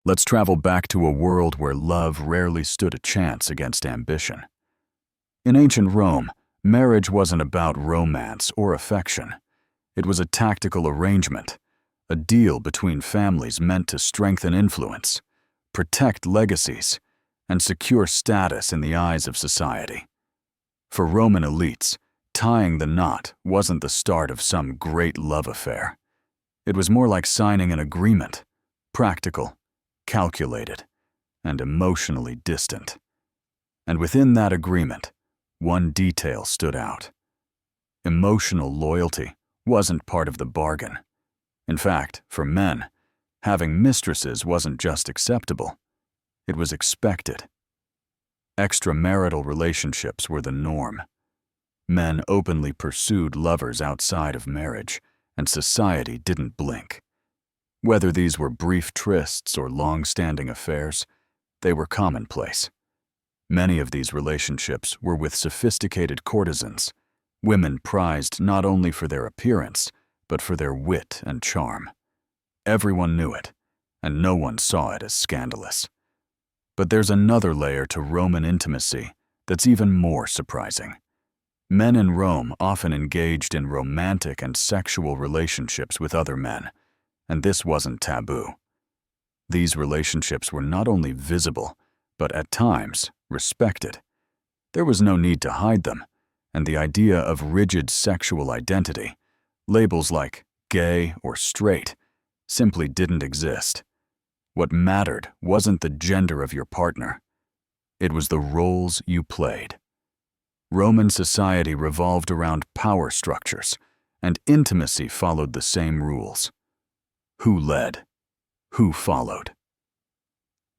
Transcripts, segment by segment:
Let's travel back to a world where love rarely stood a chance against ambition. In ancient Rome, marriage wasn't about romance or affection. It was a tactical arrangement, a deal between families meant to strengthen influence, protect legacies, and secure status in the eyes of society. For Roman elites, tying the knot wasn't the start of some great love affair. It was more like signing an agreement, practical, calculated, and emotionally distant. And within that agreement, one detail stood out. Emotional loyalty wasn't part of the bargain. In fact, for men, having mistresses wasn't just acceptable, it was expected. Extramarital relationships were the norm. Men openly pursued lovers outside of marriage, and society didn't blink. Whether these were brief trysts or long-standing affairs, they were commonplace. Many of these relationships were with sophisticated courtesans, women prized not only for their appearance, but for their wit and charm. Everyone knew it, and no one saw it as scandalous. But there's another layer to Roman intimacy that's even more surprising. Men in Rome often engaged in romantic and sexual relationships with other men, and this wasn't taboo. These relationships were not only visible, but at times respected. There was no need to hide them, and the idea of rigid sexual identity, labels like gay or straight, simply didn't exist. What mattered wasn't the gender of your partner. It was the roles you played. Roman society revolved around power structures, and intimacy followed the same rules. Who led? Who followed?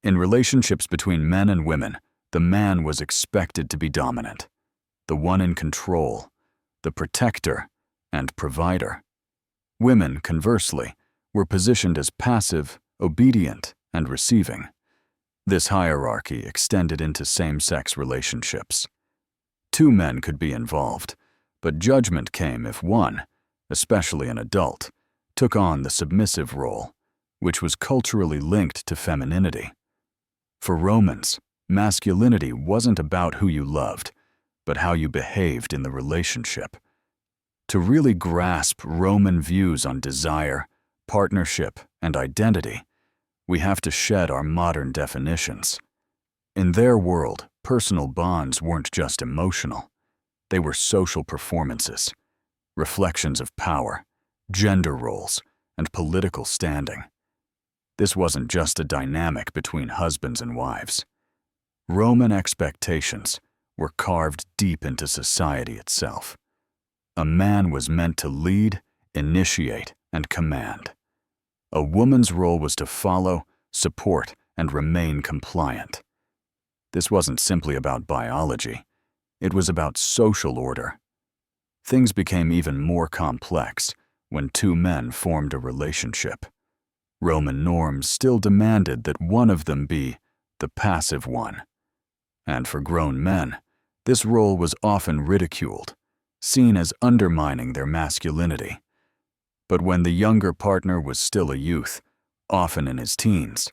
In relationships between men and women, the man was expected to be dominant, the one in control, the protector and provider. Women, conversely, were positioned as passive, obedient, and receiving. This hierarchy extended into same-sex relationships. Two men could be involved, but judgment came if one, especially an adult, took on the submissive role, which was culturally linked to femininity. For Romans, masculinity wasn't about who you loved, but how you behaved in the relationship. To really grasp Roman views on desire, partnership, and identity, we have to shed our modern definitions. In their world, personal bonds weren't just emotional. They were social performances, reflections of power, gender roles, and political standing. This wasn't just a dynamic between husbands and wives. Roman expectations were carved deep into society itself. A man was meant to lead, initiate, and command. A woman's role was to follow, support, and remain compliant. This wasn't simply about biology. It was about social order. Things became even more complex when two men formed a relationship. Roman norms still demanded that one of them be the passive one. And for grown men, this role was often ridiculed, seen as undermining their masculinity. But when the younger partner was still a youth, often in his teens,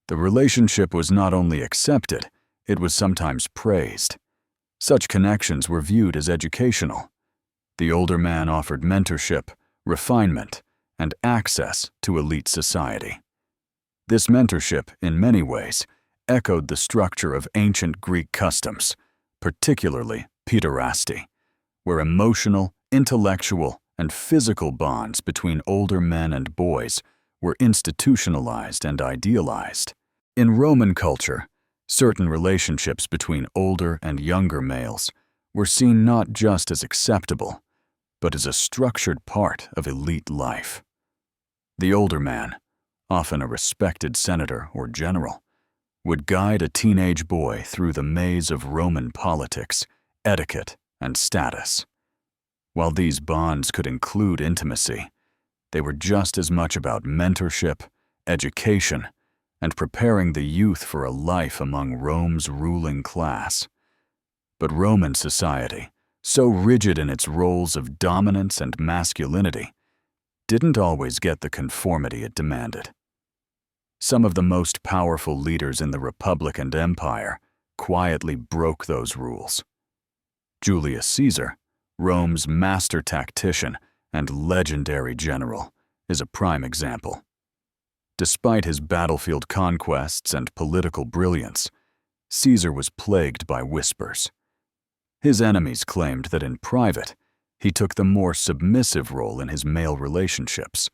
the relationship was not only accepted, it was sometimes praised. Such connections were viewed as educational. The older man offered mentorship, refinement, and access to elite society. This mentorship, in many ways, echoed the structure of ancient Greek customs, particularly pederasty, where emotional, intellectual, and physical bonds between older men and boys were institutionalized and idealized. In Roman culture, certain relationships between older and younger males were seen not just as acceptable, but as a structured part of elite life. The older man, often a respected senator or general, would guide a teenage boy through the maze of Roman politics, etiquette, and status. While these bonds could include intimacy, they were just as much about mentorship, education, and preparing the youth for a life among Rome's ruling class. But Roman society, so rigid in its roles of dominance and masculinity, didn't always get the conformity it demanded. Some of the most powerful leaders in the Republic and Empire quietly broke those rules. Julius Caesar, Rome's master tactician and legendary general, is a prime example. Despite his battlefield conquests and political brilliance, Caesar was plagued by whispers. His enemies claimed that in private, he took the more submissive role in his male relationships,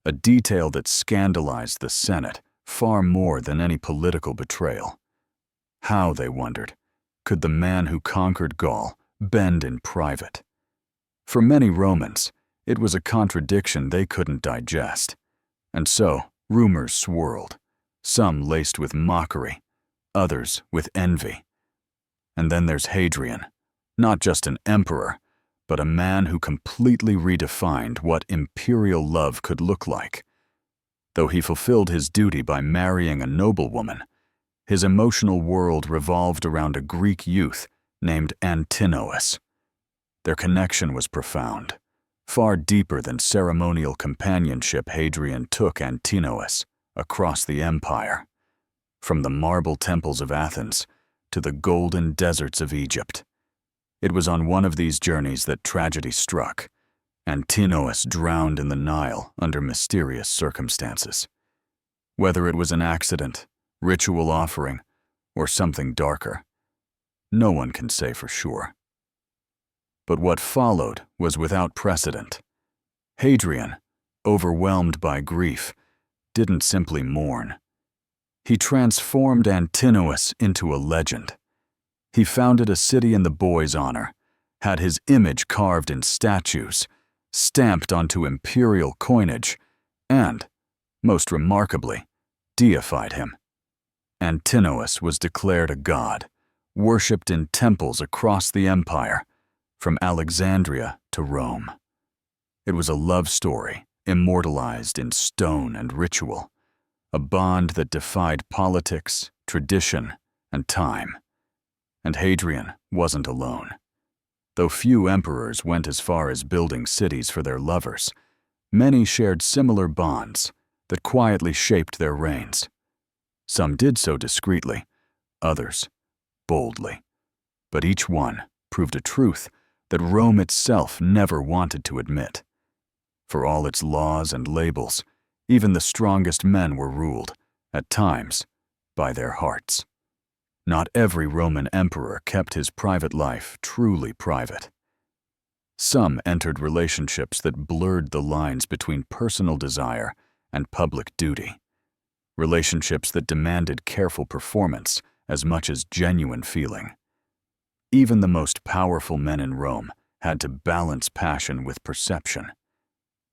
a detail that scandalized the Senate far more than any political betrayal. How, they wondered, could the man who conquered Gaul bend in private? For many Romans, it was a contradiction they couldn't digest, and so rumors swirled, some laced with mockery, others with envy. And then there's Hadrian, not just an emperor, but a man who completely redefined what imperial love could look like. Though he fulfilled his duty by marrying a noblewoman, his emotional world revolved around a Greek youth named Antinous. Their connection was profound, far deeper than ceremonial companionship. Hadrian took Antinous across the empire, from the marble temples of Athens to the golden deserts of Egypt. It was on one of these journeys that tragedy struck. Antinous drowned in the Nile under mysterious circumstances. Whether it was an accident, ritual offering, or something darker, no one can say for sure. But what followed was without precedent. Hadrian, overwhelmed by grief, didn't simply mourn. He transformed Antinous into a legend. He founded a city in the boy's honor, had his image carved in statues, stamped onto imperial coinage, and, most remarkably, deified him. Antinous was declared a god, worshipped in temples across the empire, from Alexandria to Rome. It was a love story immortalized in stone and ritual, a bond that defied politics, tradition, and time. And Hadrian wasn't alone. Though few emperors went as far as building cities for their lovers, many shared similar bonds that quietly shaped their reigns. Some did so discreetly, others boldly. But each one proved a truth that Rome itself never wanted to admit. For all its laws and labels, even the strongest men were ruled, at times, by their hearts. Not every Roman emperor kept his private life truly private. Some entered relationships that blurred the lines between personal desire and public duty, relationships that demanded careful performance as much as genuine feeling. Even the most powerful men in Rome had to balance passion with perception.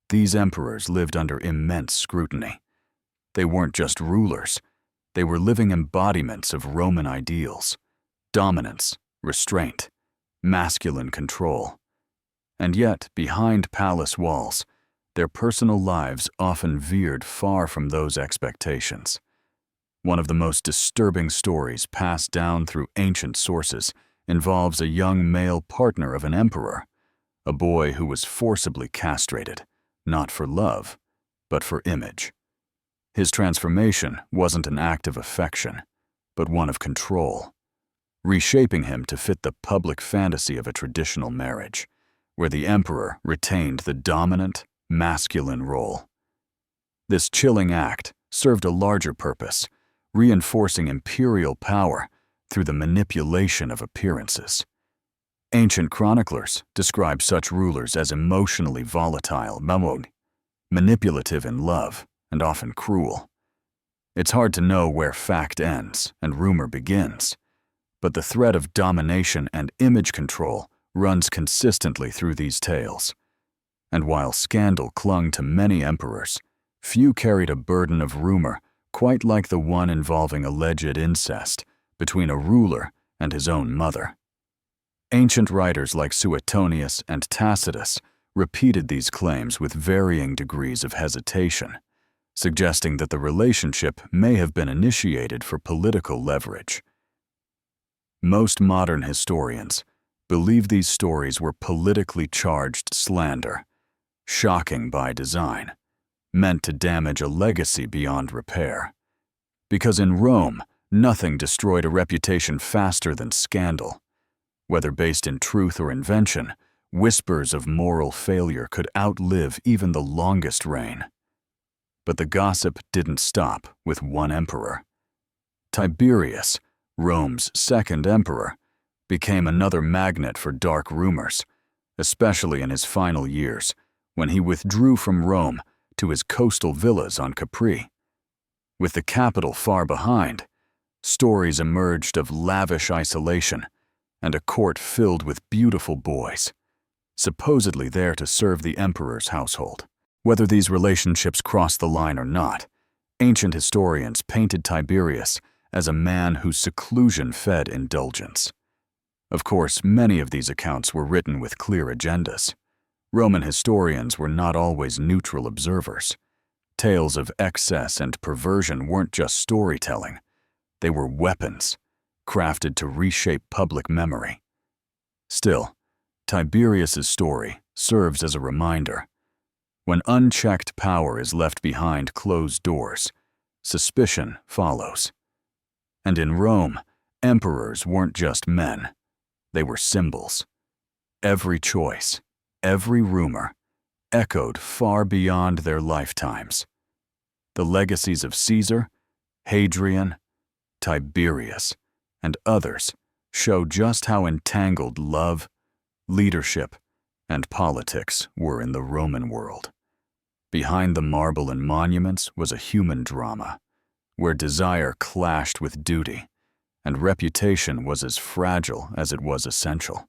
These emperors lived under immense scrutiny. They weren't just rulers. They were living embodiments of Roman ideals: dominance, restraint, masculine control. And yet, behind palace walls, their personal lives often veered far from those expectations. One of the most disturbing stories passed down through ancient sources involves a young male partner of an emperor, a boy who was forcibly castrated, not for love, but for image. His transformation wasn't an act of affection, but one of control, reshaping him to fit the public fantasy of a traditional marriage, where the emperor retained the dominant, masculine role. This chilling act served a larger purpose, reinforcing imperial power through the manipulation of appearances. Ancient chroniclers describe such rulers as emotionally volatile, manipulative in love, and often cruel. It's hard to know where fact ends and rumor begins, but the thread of domination and image control runs consistently through these tales. And while scandal clung to many emperors, few carried a burden of rumor quite like the one involving alleged incest between a ruler and his own mother. Ancient writers like Suetonius and Tacitus repeated these claims with varying degrees of hesitation, suggesting that the relationship may have been initiated for political leverage. Most modern historians believe these stories were politically charged slander, shocking by design, meant to damage a legacy beyond repair. Because in Rome, nothing destroyed a reputation faster than scandal. Whether based in truth or invention, whispers of moral failure could outlive even the longest reign. But the gossip didn't stop with one emperor. Tiberius, Rome's second emperor, became another magnet for dark rumors, especially in his final years, when he withdrew from Rome to his coastal villas on Capri. With the capital far behind, stories emerged of lavish isolation and a court filled with beautiful boys, supposedly there to serve the emperor's household. Whether these relationships crossed the line or not, ancient historians painted Tiberius as a man whose seclusion fed indulgence. Of course, many of these accounts were written with clear agendas. Roman historians were not always neutral observers. Tales of excess and perversion weren't just storytelling. They were weapons, crafted to reshape public memory. Still, Tiberius's story serves as a reminder. When unchecked power is left behind closed doors, suspicion follows. And in Rome, emperors weren't just men. They were symbols. Every choice, every rumor, echoed far beyond their lifetimes. The legacies of Caesar, Hadrian, Tiberius, and others show just how entangled love, leadership, and politics were in the Roman world. Behind the marble and monuments was a human drama, where desire clashed with duty, and reputation was as fragile as it was essential.